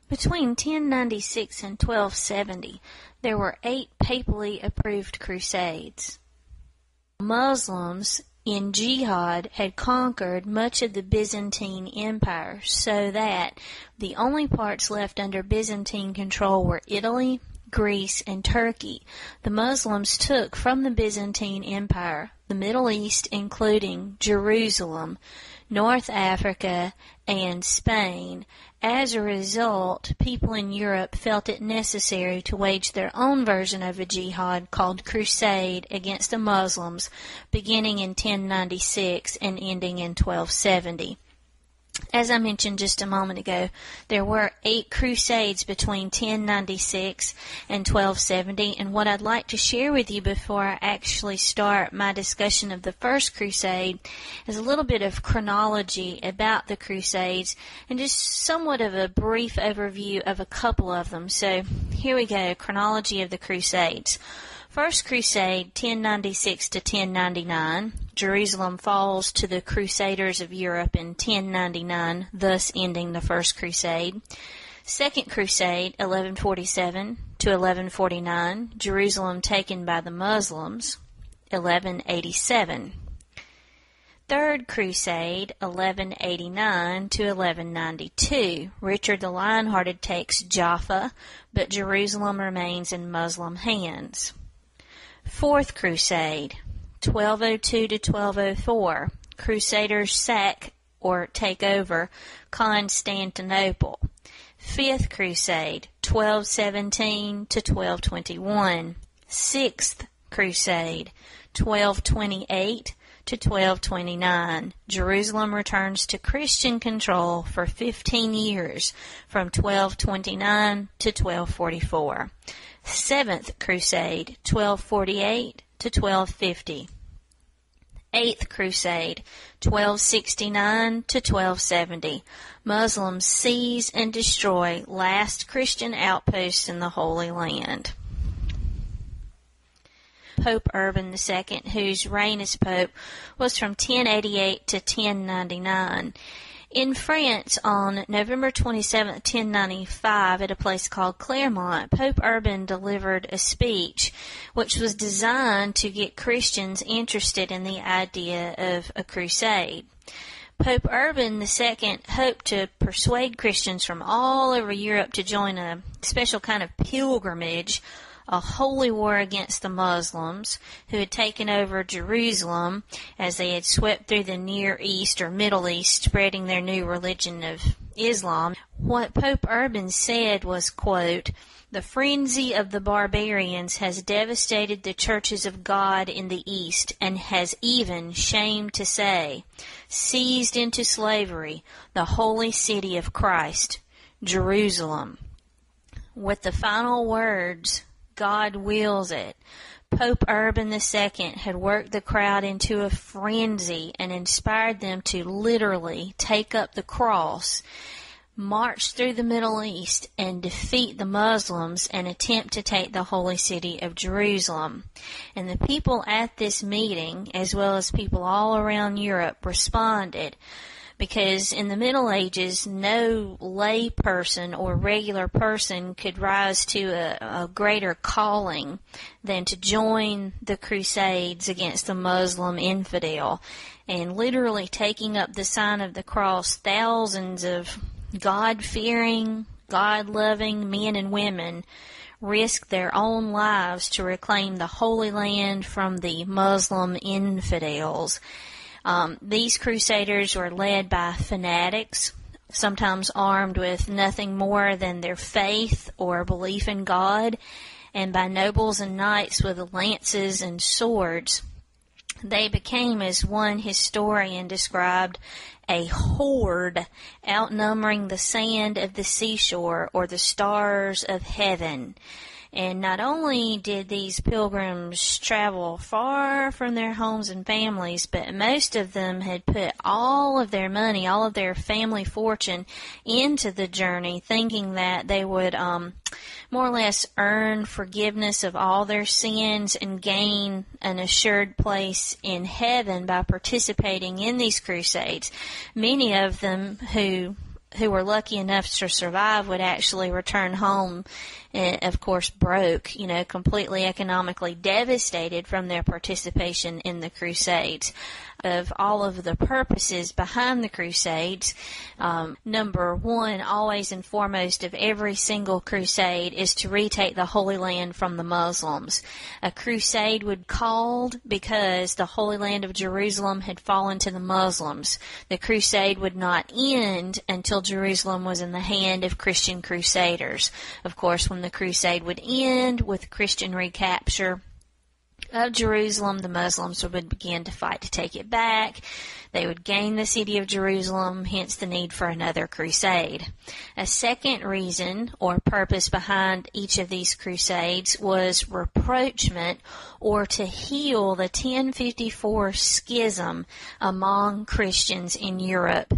Between 1096 and 1270, there were 8 papally approved crusades. Muslims in jihad had conquered much of the Byzantine Empire, so that the only parts left under Byzantine control were Italy, Greece, and Turkey. The Muslims took from the Byzantine Empire the Middle East, including Jerusalem, North Africa, and Spain. As a result, people in Europe felt it necessary to wage their own version of a jihad called Crusade against the Muslims, beginning in 1096 and ending in 1270. As I mentioned just a moment ago, there were 8 crusades between 1096 and 1270, and what I'd like to share with you before I actually start my discussion of the first crusade is a little bit of chronology about the crusades and just somewhat of a brief overview of a couple of them. So here we go, chronology of the crusades. First Crusade, 1096 to 1099. Jerusalem falls to the Crusaders of Europe in 1099, thus ending the First Crusade. Second Crusade, 1147 to 1149. Jerusalem taken by the Muslims, 1187. Third Crusade, 1189 to 1192. Richard the Lionhearted takes Jaffa, but Jerusalem remains in Muslim hands. Fourth Crusade, 1202 to 1204. Crusaders sack or take over Constantinople. Fifth Crusade, 1217 to 1221. Sixth Crusade, 1228 to 1229. Jerusalem returns to Christian control for 15 years, from 1229 to 1244. Seventh Crusade, 1248 to 1250. Eighth Crusade, 1269 to 1270. Muslims seize and destroy last Christian outposts in the Holy Land. Pope Urban II, whose reign as Pope was from 1088 to 1099. In France, on November 27, 1095, at a place called Clermont, Pope Urban delivered a speech which was designed to get Christians interested in the idea of a crusade. Pope Urban II hoped to persuade Christians from all over Europe to join a special kind of pilgrimage, a holy war against the Muslims, who had taken over Jerusalem as they had swept through the Near East or Middle East, spreading their new religion of Islam. What Pope Urban said was, quote, "The frenzy of the barbarians has devastated the churches of God in the East, and has even, shame to say, seized into slavery the holy city of Christ, Jerusalem." With the final words, "God wills it," Pope Urban II had worked the crowd into a frenzy and inspired them to literally take up the cross, march through the Middle East, and defeat the Muslims and attempt to take the holy city of Jerusalem. And the people at this meeting, as well as people all around Europe, responded, because in the Middle Ages, no lay person or regular person could rise to a greater calling than to join the Crusades against the Muslim infidel. And literally taking up the sign of the cross, thousands of God-fearing, God-loving men and women risked their own lives to reclaim the Holy Land from the Muslim infidels. These crusaders were led by fanatics, sometimes armed with nothing more than their faith or belief in God, and by nobles and knights with lances and swords. They became, as one historian described, a horde outnumbering the sand of the seashore or the stars of heaven. And not only did these pilgrims travel far from their homes and families, but most of them had put all of their money, all of their family fortune into the journey, thinking that they would more or less earn forgiveness of all their sins and gain an assured place in heaven by participating in these crusades. Many of them who who were lucky enough to survive would actually return home, of course, broke, completely economically devastated from their participation in the Crusades. Of all of the purposes behind the Crusades, number one, always and foremost of every single crusade, is to retake the Holy Land from the Muslims. A crusade would be called because the Holy Land of Jerusalem had fallen to the Muslims. The crusade would not end until Jerusalem was in the hand of Christian crusaders. Of course, when the crusade would end with Christian recapture of Jerusalem, the Muslims would begin to fight to take it back. They would gain the city of Jerusalem, hence the need for another crusade. A second reason or purpose behind each of these crusades was rapprochement, or to heal the 1054 schism among Christians in Europe.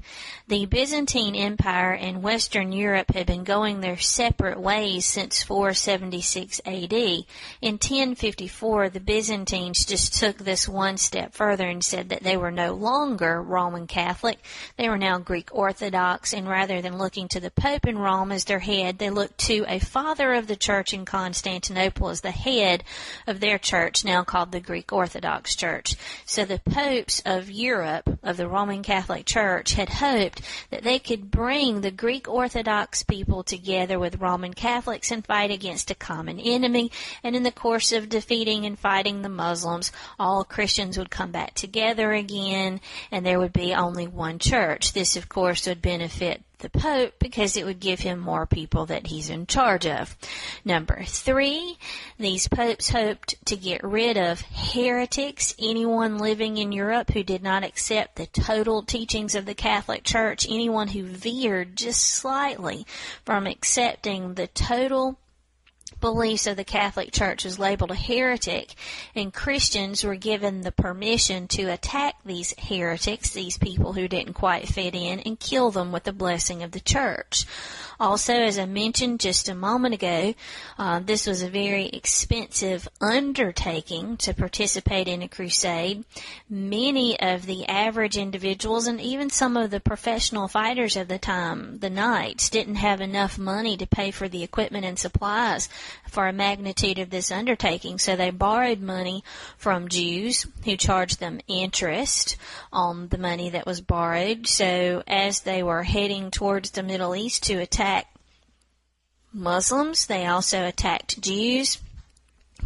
The Byzantine Empire and Western Europe had been going their separate ways since 476 AD. In 1054, the Byzantines just took this one step further and said that they were no longer Roman Catholic. They were now Greek Orthodox, and rather than looking to the Pope in Rome as their head, they looked to a father of the church in Constantinople as the head of their church, now called the Greek Orthodox Church. So the popes of Europe, of the Roman Catholic Church, had hoped that they could bring the Greek Orthodox people together with Roman Catholics and fight against a common enemy, and in the course of defeating and fighting the Muslims, all Christians would come back together again, and there would be only one church. This, of course, would benefit the Pope because it would give him more people that he's in charge of. Number 3, these popes hoped to get rid of heretics, anyone living in Europe who did not accept the total teachings of the Catholic Church, anyone who veered just slightly from accepting the total beliefs of the Catholic Church was labeled a heretic, and Christians were given the permission to attack these heretics, these people who didn't quite fit in, and kill them with the blessing of the Church. Also, as I mentioned just a moment ago, this was a very expensive undertaking to participate in a crusade. Many of the average individuals and even some of the professional fighters of the time, the knights, didn't have enough money to pay for the equipment and supplies for a magnitude of this undertaking, so they borrowed money from Jews who charged them interest on the money that was borrowed. So as they were heading towards the Middle East to attack Muslims, they also attacked Jews,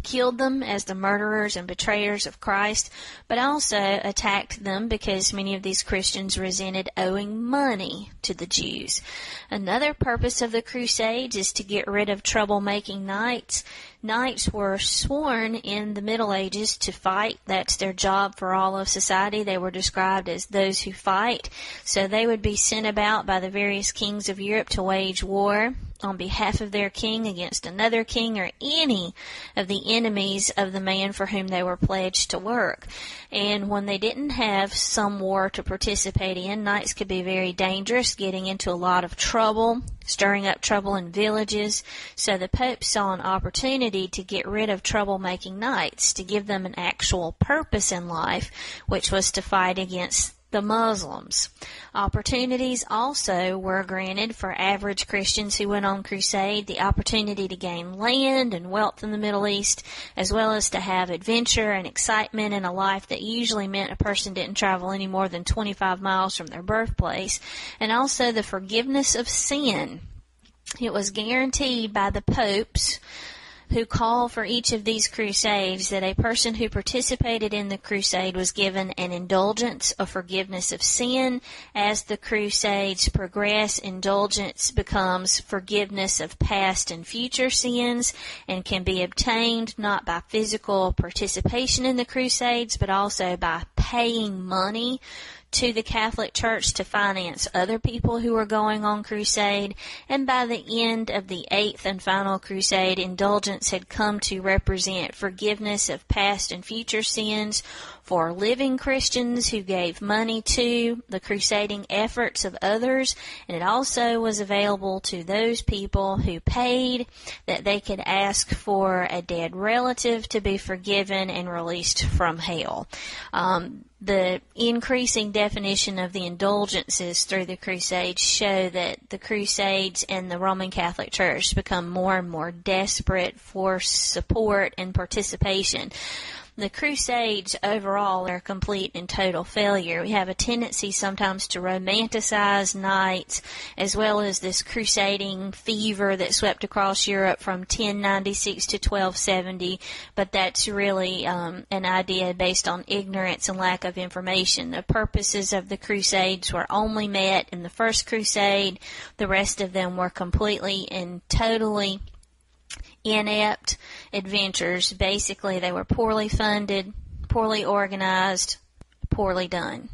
killed them as the murderers and betrayers of Christ, but also attacked them because many of these Christians resented owing money to the Jews. Another purpose of the Crusades is to get rid of troublemaking knights. Knights were sworn in the Middle Ages to fight. That's their job for all of society. They were described as those who fight. So they would be sent about by the various kings of Europe to wage war on behalf of their king against another king or any of the enemies of the man for whom they were pledged to work. And when they didn't have some war to participate in, knights could be very dangerous, getting into a lot of trouble, stirring up trouble in villages. So the Pope saw an opportunity to get rid of troublemaking knights, to give them an actual purpose in life, which was to fight against the Muslims. Opportunities also were granted for average Christians who went on crusade, the opportunity to gain land and wealth in the Middle East, as well as to have adventure and excitement in a life that usually meant a person didn't travel any more than 25 miles from their birthplace, and also the forgiveness of sin. It was guaranteed by the popes who called for each of these crusades that a person who participated in the crusade was given an indulgence of forgiveness of sin. As the crusades progress, indulgence becomes forgiveness of past and future sins and can be obtained not by physical participation in the crusades, but also by paying money to the Catholic Church to finance other people who were going on crusade. And by the end of the 8th and final crusade, indulgence had come to represent forgiveness of past and future sins for living Christians who gave money to the crusading efforts of others, and it also was available to those people who paid, that they could ask for a dead relative to be forgiven and released from hell. the increasing definition of the indulgences through the Crusades show that the Crusades and the Roman Catholic Church become more and more desperate for support and participation. The Crusades overall are a complete and total failure. We have a tendency sometimes to romanticize knights, as well as this crusading fever that swept across Europe from 1096 to 1270, but that's really an idea based on ignorance and lack of information. The purposes of the Crusades were only met in the First Crusade. The rest of them were completely and totally inept adventures. Basically, they were poorly funded, poorly organized, poorly done.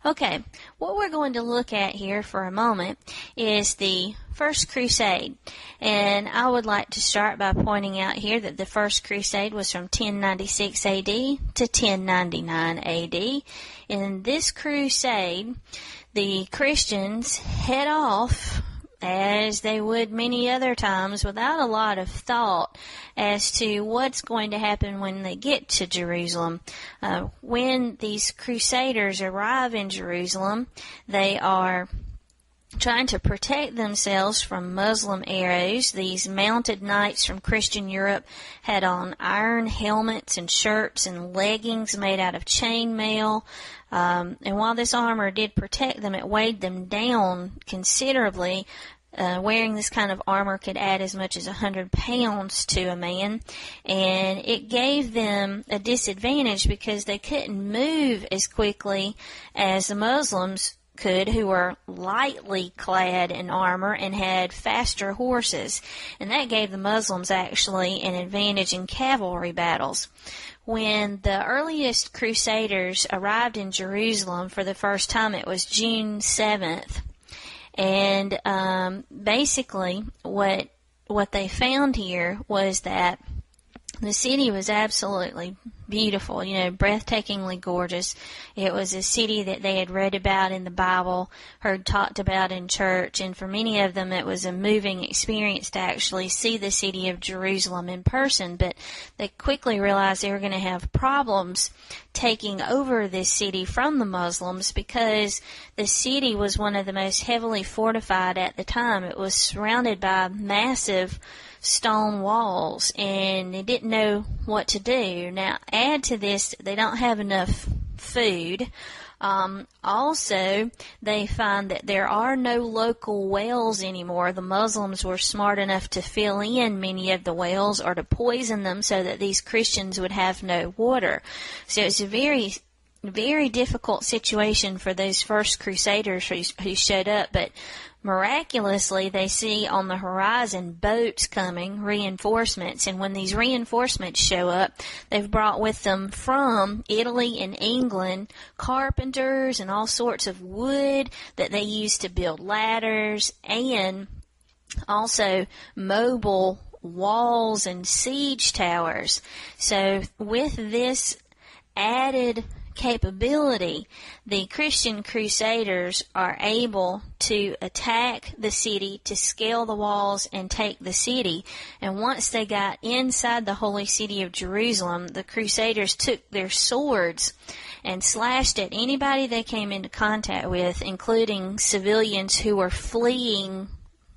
Okay, what we're going to look at here for a moment is the First Crusade. And I would like to start by pointing out here that the First Crusade was from 1096 AD to 1099 AD. In this crusade, the Christians head off, as they would many other times, without a lot of thought as to what's going to happen when they get to Jerusalem. When these crusaders arrive in Jerusalem, they are trying to protect themselves from Muslim arrows. These mounted knights from Christian Europe had on iron helmets and shirts and leggings made out of chainmail. And while this armor did protect them, it weighed them down considerably. Wearing this kind of armor could add as much as 100 pounds to a man, and it gave them a disadvantage because they couldn't move as quickly as the Muslims could, who were lightly clad in armor and had faster horses, and that gave the Muslims actually an advantage in cavalry battles. When the earliest Crusaders arrived in Jerusalem for the first time, it was June 7th. And basically what they found here was that the city was absolutely beautiful, breathtakingly gorgeous. It was a city that they had read about in the Bible, heard talked about in church, and for many of them it was a moving experience to actually see the city of Jerusalem in person. But they quickly realized they were going to have problems taking over this city from the Muslims because the city was one of the most heavily fortified at the time. It was surrounded by massive stone walls, and they didn't know what to do. Now, add to this, they don't have enough food. Also, they find that there are no local wells anymore. The Muslims were smart enough to fill in many of the wells or to poison them so that these Christians would have no water. So it's a very, very difficult situation for those first Crusaders who showed up, but miraculously, they see on the horizon boats coming, reinforcements, and when these reinforcements show up, they've brought with them from Italy and England carpenters and all sorts of wood that they use to build ladders, and also mobile walls and siege towers. So with this added capability, the Christian Crusaders are able to attack the city, to scale the walls and take the city. And once they got inside the holy city of Jerusalem, the Crusaders took their swords and slashed at anybody they came into contact with, including civilians who were fleeing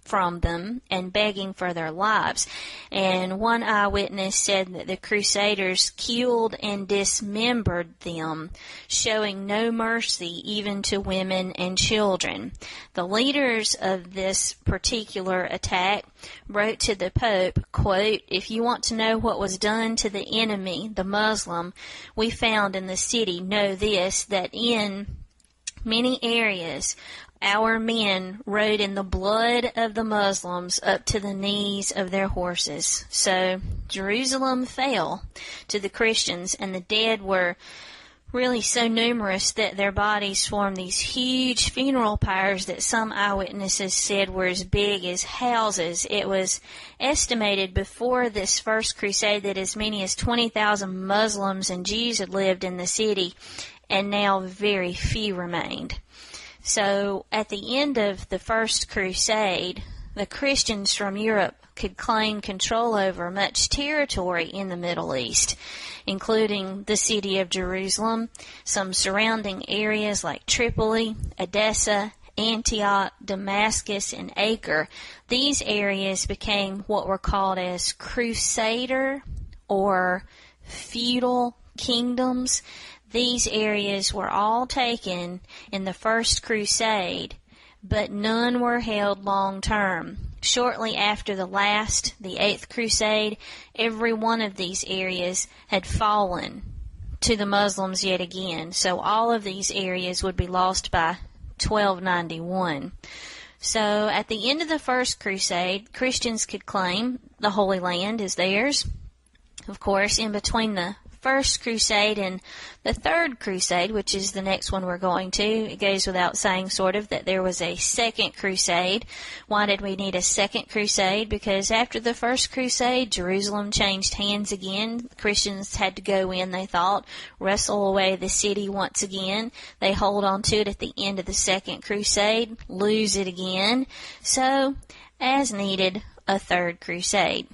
from them and begging for their lives. And one eyewitness said that the Crusaders killed and dismembered them, showing no mercy even to women and children. The leaders of this particular attack wrote to the Pope, quote, "If you want to know what was done to the enemy, the Muslim, we found in the city, know this, that in many areas our men rode in the blood of the Muslims up to the knees of their horses." So Jerusalem fell to the Christians, and the dead were really so numerous that their bodies formed these huge funeral pyres that some eyewitnesses said were as big as houses. It was estimated before this first crusade that as many as 20,000 Muslims and Jews had lived in the city, and now very few remained. So at the end of the First Crusade, the Christians from Europe could claim control over much territory in the Middle East, including the city of Jerusalem, some surrounding areas like Tripoli, Edessa, Antioch, Damascus, and Acre. These areas became what were called as Crusader or feudal kingdoms. These areas were all taken in the First Crusade, but none were held long term. Shortly after the Eighth Crusade, every one of these areas had fallen to the Muslims yet again. So all of these areas would be lost by 1291. So at the end of the First Crusade, Christians could claim the Holy Land as theirs. Of course, in between the First Crusade and the Third Crusade, which is the next one we're going to, it goes without saying sort of that there was a Second Crusade. Why did we need a Second Crusade? Because after the First Crusade, Jerusalem changed hands again. Christians had to go in, they thought, wrestle away the city once again. They hold on to it at the end of the Second Crusade, lose it again. So, as needed, a Third Crusade.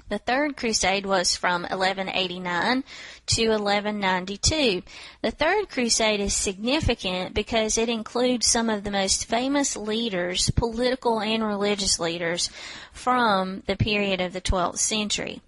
The Third Crusade was from 1189 to 1192. The Third Crusade is significant because it includes some of the most famous leaders, political and religious leaders, from the period of the 12th century.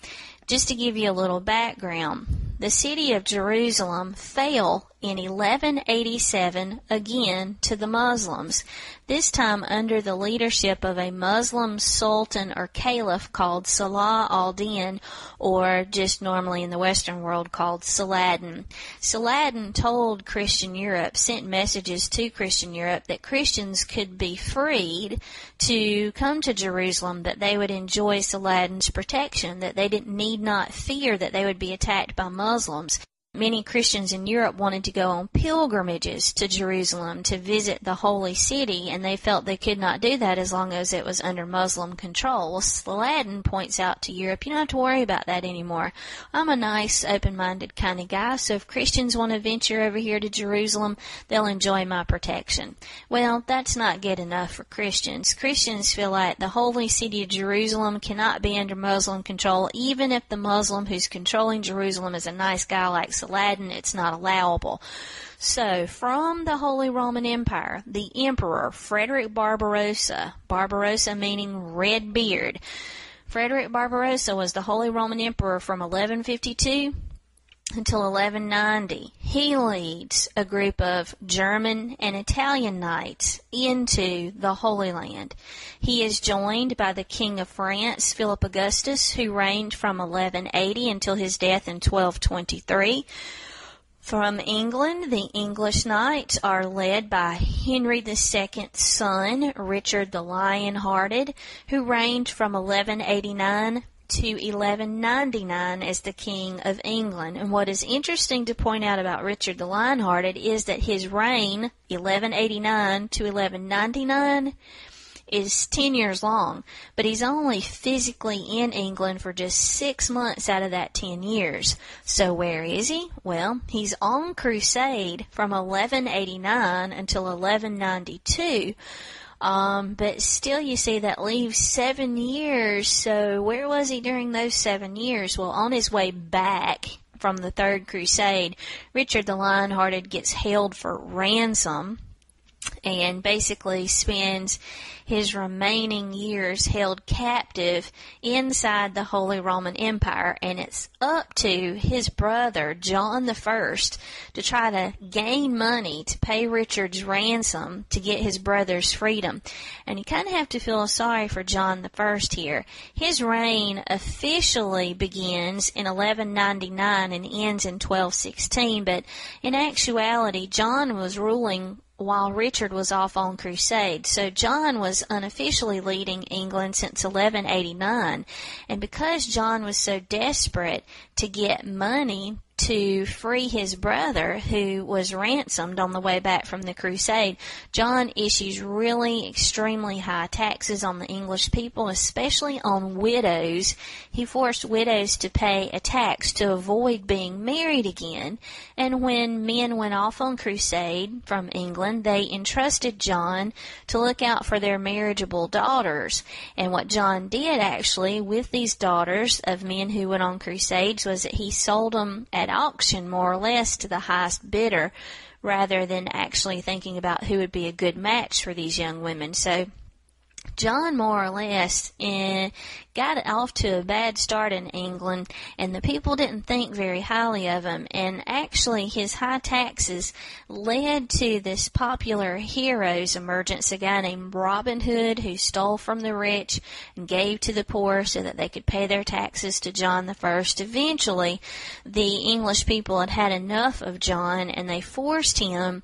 Just to give you a little background, the city of Jerusalem fell in 1187 again to the Muslims, this time under the leadership of a Muslim sultan or caliph called Salah al-Din, or just normally in the Western world called Saladin. Saladin told Christian Europe, sent messages to Christian Europe that Christians could be freed to come to Jerusalem, that they would enjoy Saladin's protection, that they need not fear that they would be attacked by Muslims. Many Christians in Europe wanted to go on pilgrimages to Jerusalem to visit the holy city, and they felt they could not do that as long as it was under Muslim control. Well, Saladin points out to Europe, you don't have to worry about that anymore. I'm a nice, open-minded kind of guy, so if Christians want to venture over here to Jerusalem, they'll enjoy my protection. Well, that's not good enough for Christians. Christians feel like the holy city of Jerusalem cannot be under Muslim control, even if the Muslim who's controlling Jerusalem is a nice guy like Saladin, it's not allowable. So, from the Holy Roman Empire, the Emperor Frederick Barbarossa, Barbarossa meaning red beard, Frederick Barbarossa was the Holy Roman Emperor from 1152 until 1190. He leads a group of German and Italian knights into the Holy Land. He is joined by the King of France, Philip Augustus, who reigned from 1180 until his death in 1223. From England, the English knights are led by Henry II's son, Richard the Lion-Hearted, who reigned from 1189 to 1199 as the King of England. And what is interesting to point out about Richard the Lion-Hearted is that his reign, 1189 to 1199, is 10 years long, but he's only physically in England for just 6 months out of that 10 years. So where is he? Well, he's on crusade from 1189 until 1192. But still, you see, that leaves 7 years. So where was he during those 7 years? Well, on his way back from the Third Crusade, Richard the Lion-Hearted gets held for ransom and basically spends his remaining years held captive inside the Holy Roman Empire, and it's up to his brother, John the First, to try to gain money to pay Richard's ransom to get his brother's freedom. And you kind of have to feel sorry for John the First here. His reign officially begins in 1199 and ends in 1216, but in actuality, John was ruling while Richard was off on crusade. So John was unofficially leading England since 1189. And because John was so desperate to get money to free his brother who was ransomed on the way back from the crusade, John issues really extremely high taxes on the English people, especially on widows. He forced widows to pay a tax to avoid being married again, and when men went off on crusade from England, they entrusted John to look out for their marriageable daughters. And what John did actually with these daughters of men who went on crusades was that he sold them at auction more or less to the highest bidder, rather than actually thinking about who would be a good match for these young women. So John more or less got off to a bad start in England, and the people didn't think very highly of him. And actually his high taxes led to this popular hero's emergence, a guy named Robin Hood, who stole from the rich and gave to the poor so that they could pay their taxes to John I. Eventually, the English people had had enough of John, and they forced him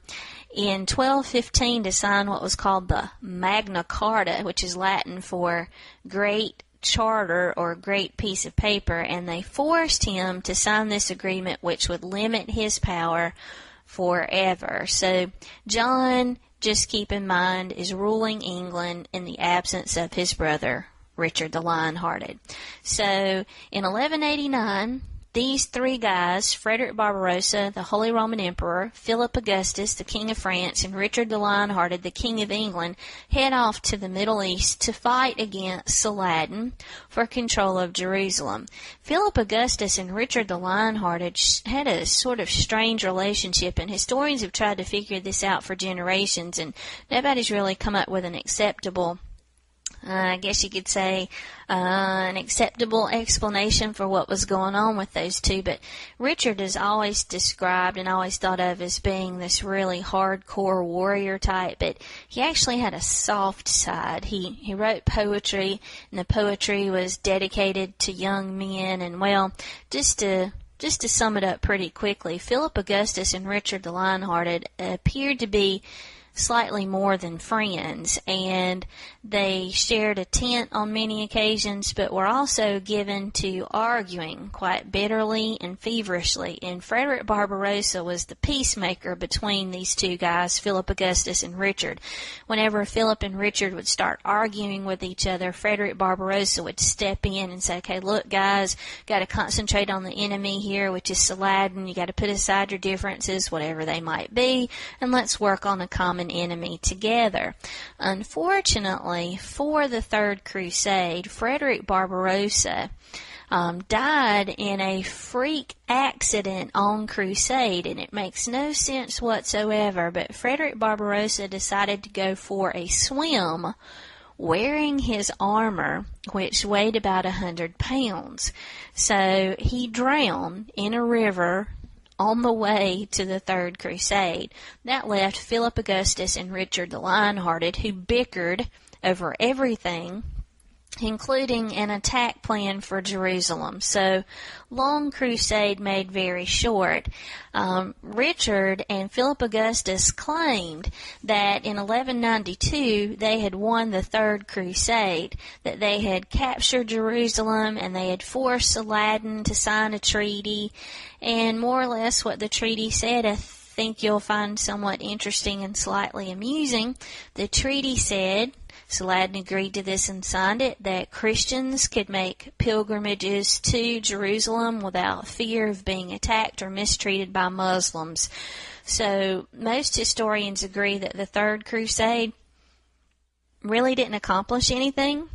in 1215 to sign what was called the Magna Carta, which is Latin for Great Charter or Great Piece of Paper, and they forced him to sign this agreement which would limit his power forever. So John, just keep in mind, is ruling England in the absence of his brother Richard the Lionhearted. So in 1189, these three guys, Frederick Barbarossa, the Holy Roman Emperor, Philip Augustus, the King of France, and Richard the Lionhearted, the King of England, head off to the Middle East to fight against Saladin for control of Jerusalem. Philip Augustus and Richard the Lionhearted had a sort of strange relationship, and historians have tried to figure this out for generations, and nobody's really come up with an acceptable I guess you could say an acceptable explanation for what was going on with those two. But Richard is always described and always thought of as being this really hardcore warrior type, but he actually had a soft side. He wrote poetry, and the poetry was dedicated to young men. And well, just to sum it up pretty quickly, Philip Augustus and Richard the Lionhearted appeared to be slightly more than friends, and they shared a tent on many occasions, but were also given to arguing quite bitterly and feverishly. And Frederick Barbarossa was the peacemaker between these two guys, Philip Augustus and Richard. Whenever Philip and Richard would start arguing with each other, Frederick Barbarossa would step in and say, okay, look guys, got to concentrate on the enemy here, which is Saladin. You got to put aside your differences, whatever they might be, and let's work on a common enemy together. Unfortunately, for the Third Crusade, Frederick Barbarossa died in a freak accident on crusade, and it makes no sense whatsoever, but Frederick Barbarossa decided to go for a swim wearing his armor, which weighed about 100 pounds. So he drowned in a river on the way to the Third Crusade. That left Philip Augustus and Richard the Lionhearted, who bickered over everything, including an attack plan for Jerusalem. So, long crusade made very short. Richard and Philip Augustus claimed that in 1192 they had won the Third Crusade, that they had captured Jerusalem and they had forced Saladin to sign a treaty, and more or less what the treaty said, I think you'll find somewhat interesting and slightly amusing. The treaty said, Saladin agreed to this and signed it, that Christians could make pilgrimages to Jerusalem without fear of being attacked or mistreated by Muslims. So most historians agree that the Third Crusade really didn't accomplish anything.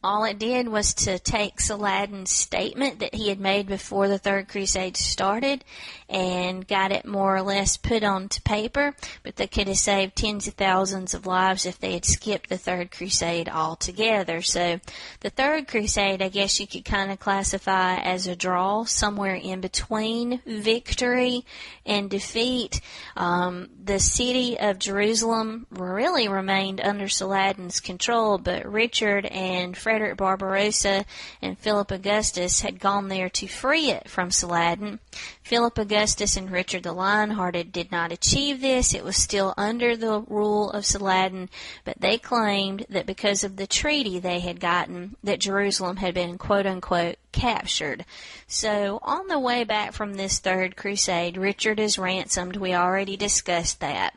All it did was to take Saladin's statement that he had made before the Third Crusade started and got it more or less put onto paper, but they could have saved tens of thousands of lives if they had skipped the Third Crusade altogether. So the Third Crusade, I guess you could kind of classify as a draw, somewhere in between victory and defeat. The city of Jerusalem really remained under Saladin's control, but Richard and Frederick Barbarossa and Philip Augustus had gone there to free it from Saladin. Philip Augustus and Richard the Lionhearted did not achieve this. It was still under the rule of Saladin, but they claimed that because of the treaty they had gotten, that Jerusalem had been quote-unquote captured. So on the way back from this third crusade, Richard is ransomed. We already discussed that.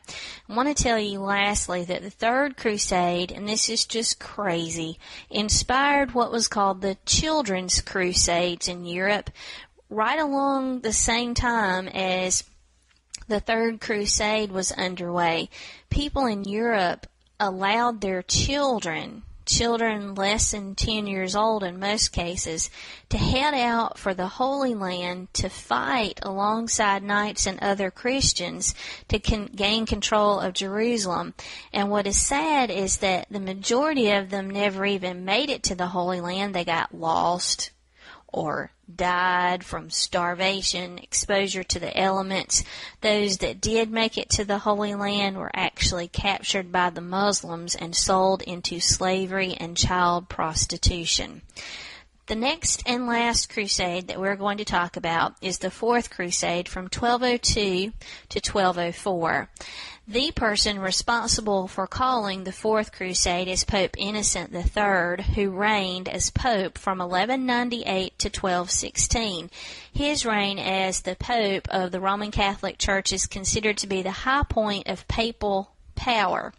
I want to tell you lastly that the third crusade, and this is just crazy, inspired what was called the Children's Crusades in Europe right along the same time as the Third Crusade was underway. People in Europe allowed their children less than 10 years old in most cases, to head out for the Holy Land to fight alongside knights and other Christians to gain control of Jerusalem. And what is sad is that the majority of them never even made it to the Holy Land. They got lost or died from starvation, exposure to the elements. Those that did make it to the Holy Land were actually captured by the Muslims and sold into slavery and child prostitution. The next and last crusade that we're going to talk about is the Fourth Crusade from 1202 to 1204. The person responsible for calling the Fourth Crusade is Pope Innocent III, who reigned as Pope from 1198 to 1216. His reign as the Pope of the Roman Catholic Church is considered to be the high point of papal power.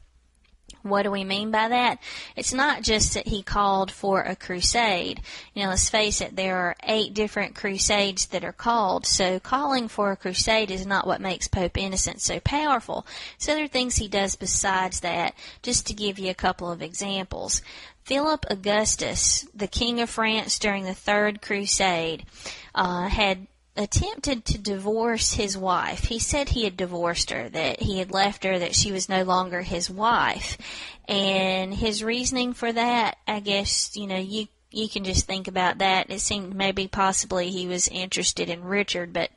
What do we mean by that? It's not just that he called for a crusade. Let's face it, there are 8 different crusades that are called, so calling for a crusade is not what makes Pope Innocent so powerful. It's other things he does besides that, just to give you a couple of examples. Philip Augustus, the King of France during the Third Crusade, had attempted to divorce his wife. He said he had divorced her, that he had left her, that she was no longer his wife. And his reasoning for that, I guess, you can just think about that. It seemed maybe possibly he was interested in Richard, but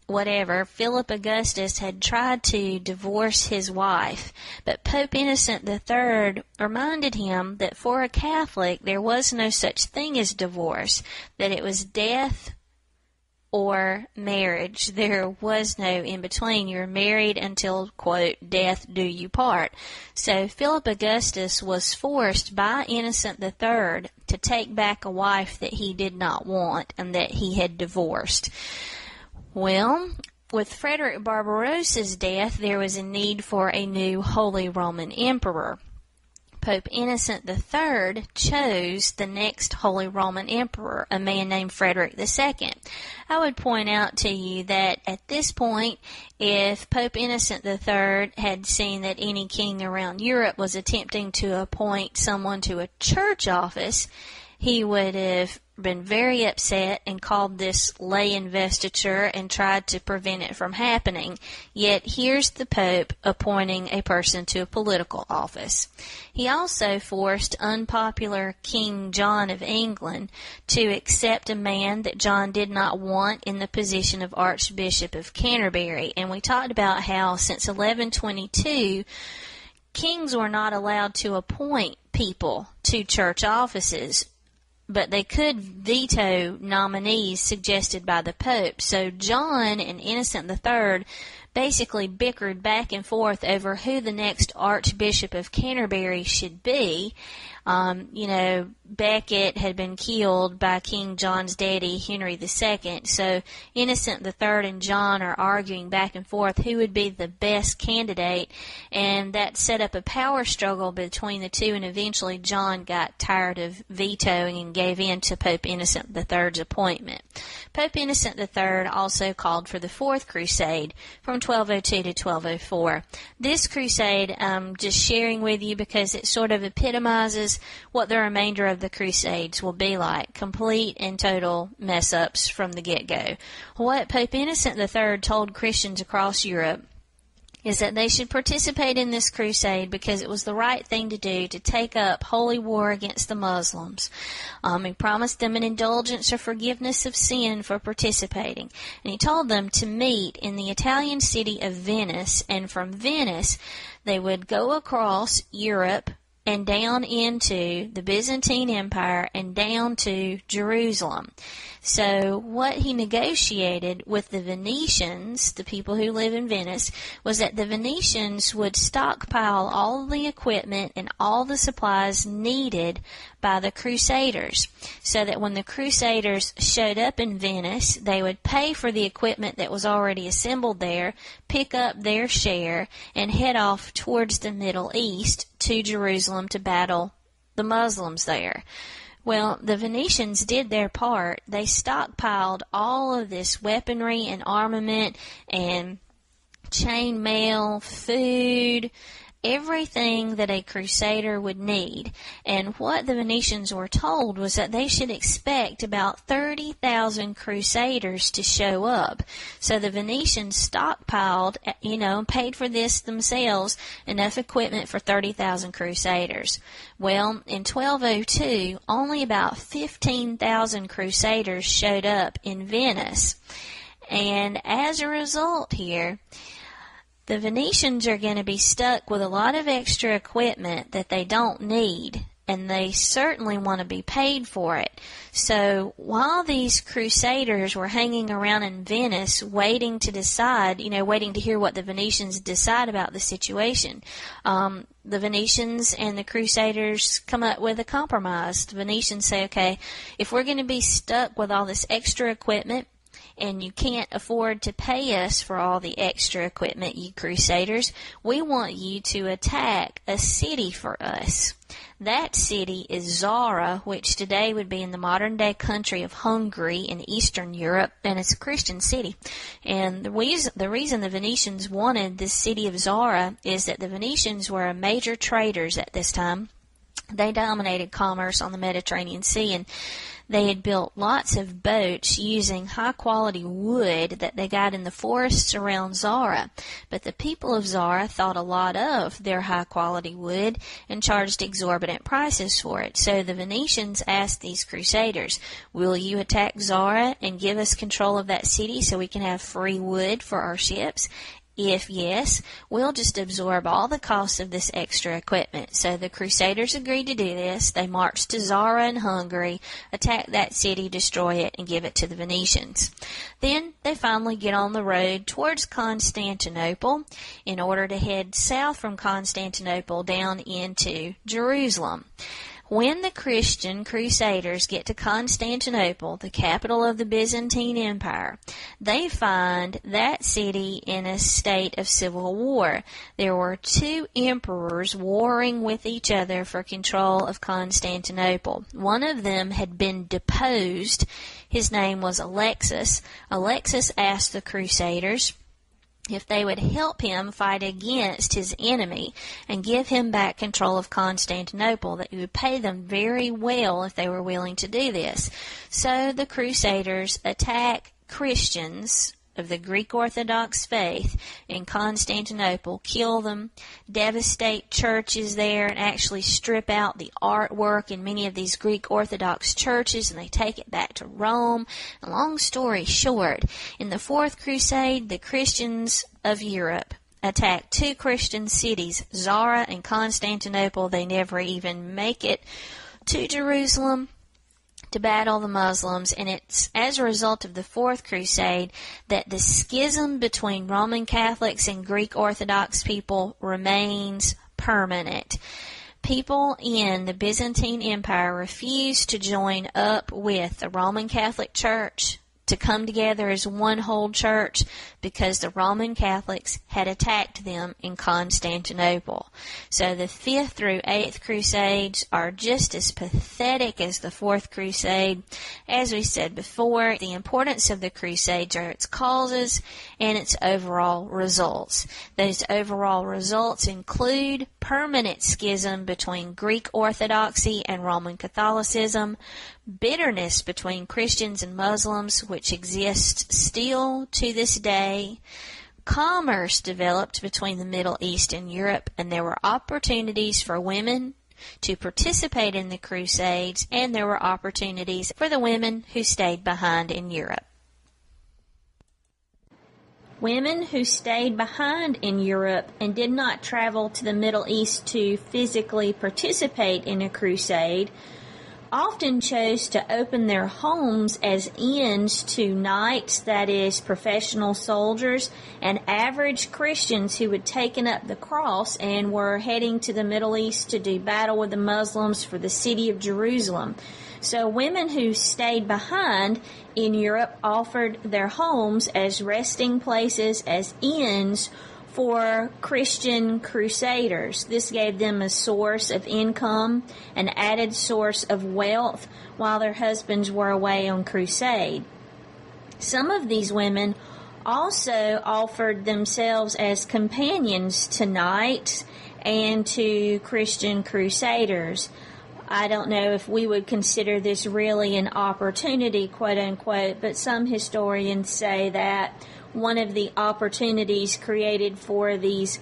whatever. Philip Augustus had tried to divorce his wife, but Pope Innocent III reminded him that for a Catholic there was no such thing as divorce, that it was death or marriage. There was no in between. You were married until, quote, death do you part. So Philip Augustus was forced by Innocent III to take back a wife that he did not want and that he had divorced. Well, with Frederick Barbarossa's death, there was a need for a new Holy Roman Emperor. Pope Innocent III chose the next Holy Roman Emperor, a man named Frederick II. I would point out to you that at this point, if Pope Innocent III had seen that any king around Europe was attempting to appoint someone to a church office, he would have been very upset and called this lay investiture and tried to prevent it from happening. Yet here's the Pope appointing a person to a political office. He also forced unpopular King John of England to accept a man that John did not want in the position of Archbishop of Canterbury. And we talked about how since 1122, kings were not allowed to appoint people to church offices, but they could veto nominees suggested by the Pope. So John and Innocent III basically bickered back and forth over who the next Archbishop of Canterbury should be. Becket had been killed by King John's daddy, Henry II, so Innocent III and John are arguing back and forth who would be the best candidate, and that set up a power struggle between the two, and eventually John got tired of vetoing and gave in to Pope Innocent III's appointment. Pope Innocent III also called for the Fourth Crusade from 1202 to 1204. This crusade I'm just sharing with you because it sort of epitomizes what the remainder of the Crusades will be like. Complete and total mess-ups from the get-go. What Pope Innocent III told Christians across Europe is that they should participate in this crusade because it was the right thing to do to take up holy war against the Muslims. He promised them an indulgence or forgiveness of sin for participating. And he told them to meet in the Italian city of Venice, and from Venice they would go across Europe and down into the Byzantine Empire and down to Jerusalem. So what he negotiated with the Venetians, the people who live in Venice, was that the Venetians would stockpile all of the equipment and all the supplies needed by the Crusaders, so that when the Crusaders showed up in Venice, they would pay for the equipment that was already assembled there, pick up their share, and head off towards the Middle East to Jerusalem to battle the Muslims there. Well, the Venetians did their part. They stockpiled all of this weaponry and armament and chain mail, food, everything that a crusader would need. And what the Venetians were told was that they should expect about 30,000 crusaders to show up. So the Venetians stockpiled, paid for this themselves, enough equipment for 30,000 crusaders. Well, in 1202, only about 15,000 crusaders showed up in Venice. And as a result here, the Venetians are going to be stuck with a lot of extra equipment that they don't need, and they certainly want to be paid for it. So while these crusaders were hanging around in Venice waiting to decide, waiting to hear what the Venetians decide about the situation, the Venetians and the Crusaders come up with a compromise. The Venetians say, okay, if we're going to be stuck with all this extra equipment, and you can't afford to pay us for all the extra equipment, you Crusaders, we want you to attack a city for us. That city is Zara, which today would be in the modern-day country of Hungary in Eastern Europe, and it's a Christian city. And the reason the Venetians wanted this city of Zara is that the Venetians were major traders at this time. They dominated commerce on the Mediterranean Sea, and they had built lots of boats using high-quality wood that they got in the forests around Zara. But the people of Zara thought a lot of their high-quality wood and charged exorbitant prices for it. So the Venetians asked these crusaders, will you attack Zara and give us control of that city so we can have free wood for our ships? If yes, we'll just absorb all the costs of this extra equipment. So the Crusaders agreed to do this. They marched to Zara in Hungary, attack that city, destroy it, and give it to the Venetians. Then they finally get on the road towards Constantinople in order to head south from Constantinople down into Jerusalem. When the Christian Crusaders get to Constantinople, the capital of the Byzantine Empire, they find that city in a state of civil war. There were two emperors warring with each other for control of Constantinople. One of them had been deposed. His name was Alexis. Alexis asked the Crusaders if they would help him fight against his enemy and give him back control of Constantinople, that he would pay them very well if they were willing to do this. So the Crusaders attack Christians of the Greek Orthodox faith in Constantinople, kill them, devastate churches there, and actually strip out the artwork in many of these Greek Orthodox churches, and they take it back to Rome. And long story short, in the Fourth Crusade, the Christians of Europe attacked two Christian cities, Zara and Constantinople. They never even make it to Jerusalem to battle the Muslims, and it's as a result of the Fourth Crusade that the schism between Roman Catholics and Greek Orthodox people remains permanent. People in the Byzantine Empire refused to join up with the Roman Catholic Church to come together as one whole church because the Roman Catholics had attacked them in Constantinople. So the Fifth through Eighth Crusades are just as pathetic as the Fourth Crusade. As we said before, the importance of the Crusades are its causes and its overall results. Those overall results include permanent schism between Greek Orthodoxy and Roman Catholicism, bitterness between Christians and Muslims, which exists still to this day. Commerce developed between the Middle East and Europe, and there were opportunities for women to participate in the Crusades, and there were opportunities for the women who stayed behind in Europe. Women who stayed behind in Europe and did not travel to the Middle East to physically participate in a crusade often chose to open their homes as inns to knights, that is, professional soldiers, and average Christians who had taken up the cross and were heading to the Middle East to do battle with the Muslims for the city of Jerusalem. So women who stayed behind in Europe offered their homes as resting places, as inns, for Christian crusaders. This gave them a source of income, an added source of wealth, while their husbands were away on crusade. Some of these women also offered themselves as companions to knights and to Christian crusaders. I don't know if we would consider this really an opportunity, quote unquote, but some historians say that one of the opportunities created for these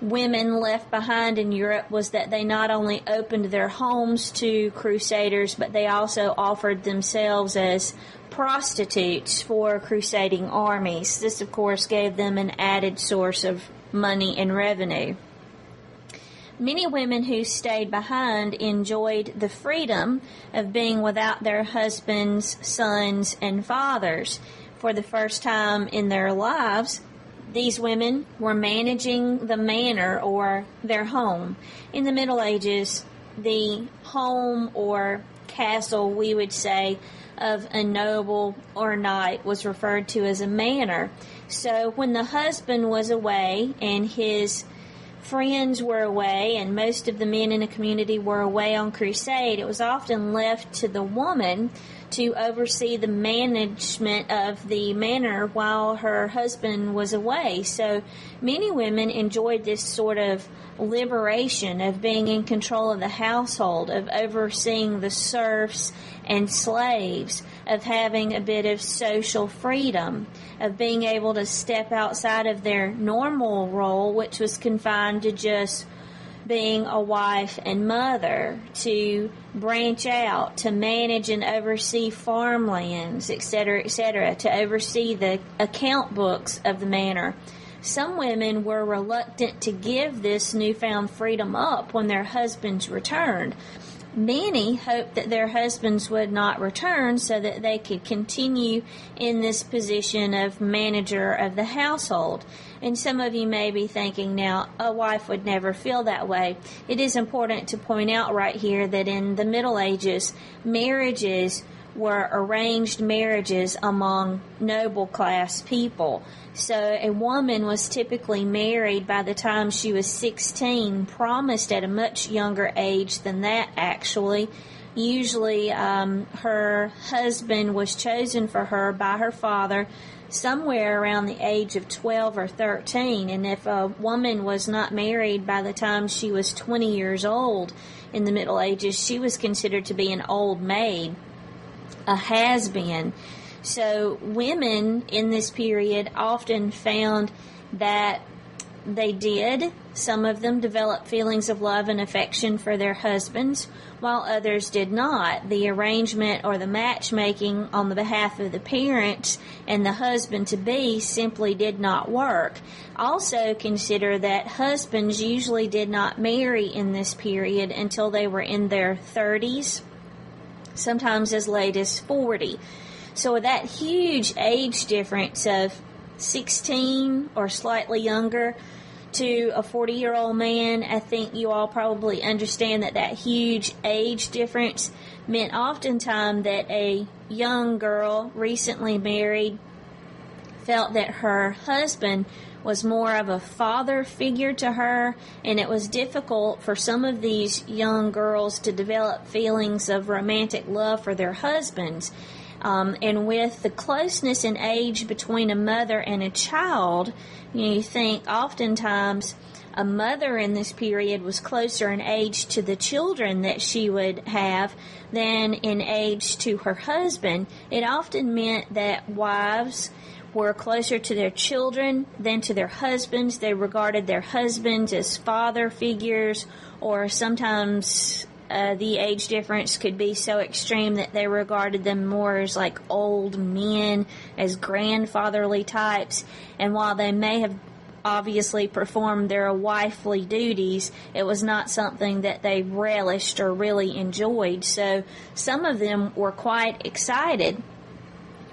women left behind in Europe was that they not only opened their homes to crusaders, but they also offered themselves as prostitutes for crusading armies. This, of course, gave them an added source of money and revenue. Many women who stayed behind enjoyed the freedom of being without their husbands, sons, and fathers. For the first time in their lives, these women were managing the manor or their home. In the Middle Ages, the home or castle, we would say, of a noble or knight was referred to as a manor. So when the husband was away and his friends were away and most of the men in the community were away on crusade, it was often left to the woman to oversee the management of the manor while her husband was away. So many women enjoyed this sort of liberation of being in control of the household, of overseeing the serfs and slaves, of having a bit of social freedom, of being able to step outside of their normal role, which was confined to just being a wife and mother, to branch out, to manage and oversee farmlands, etc., to oversee the account books of the manor. Some women were reluctant to give this newfound freedom up when their husbands returned. Many hoped that their husbands would not return so that they could continue in this position of manager of the household. And some of you may be thinking now, a wife would never feel that way. It is important to point out right here that in the Middle Ages, marriages were arranged marriages among noble class people. So a woman was typically married by the time she was 16, promised at a much younger age than that actually. Usually her husband was chosen for her by her father somewhere around the age of 12 or 13. And if a woman was not married by the time she was 20 years old in the Middle Ages, she was considered to be an old maid, a has-been. So women in this period often found that some of them developed feelings of love and affection for their husbands, while others did not. The arrangement or the matchmaking on the behalf of the parents and the husband-to-be simply did not work. Also consider that husbands usually did not marry in this period until they were in their 30s, sometimes as late as 40. So with that huge age difference of 16 or slightly younger to a 40-year-old man, I think you all probably understand that huge age difference meant oftentimes that a young girl recently married felt that her husband was more of a father figure to her, and it was difficult for some of these young girls to develop feelings of romantic love for their husbands. And with the closeness in age between a mother and a child, you think oftentimes a mother in this period was closer in age to the children that she would have than in age to her husband. It often meant that wives were closer to their children than to their husbands. They regarded their husbands as father figures, or sometimes the age difference could be so extreme that they regarded them more as like old men, as grandfatherly types. And while they may have obviously performed their wifely duties, it was not something that they relished or really enjoyed. So some of them were quite excited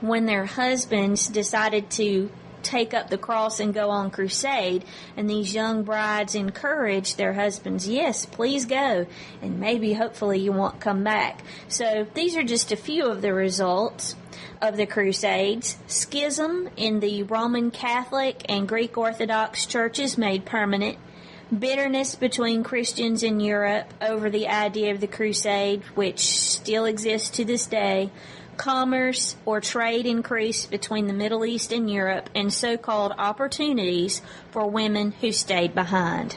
when their husbands decided to take up the cross and go on crusade, and these young brides encouraged their husbands, yes, please go, and maybe hopefully you won't come back. So these are just a few of the results of the Crusades. Schism in the Roman Catholic and Greek Orthodox churches made permanent. Bitterness between Christians in Europe over the idea of the crusade, which still exists to this day. Commerce or trade increased between the Middle East and Europe, and so-called opportunities for women who stayed behind.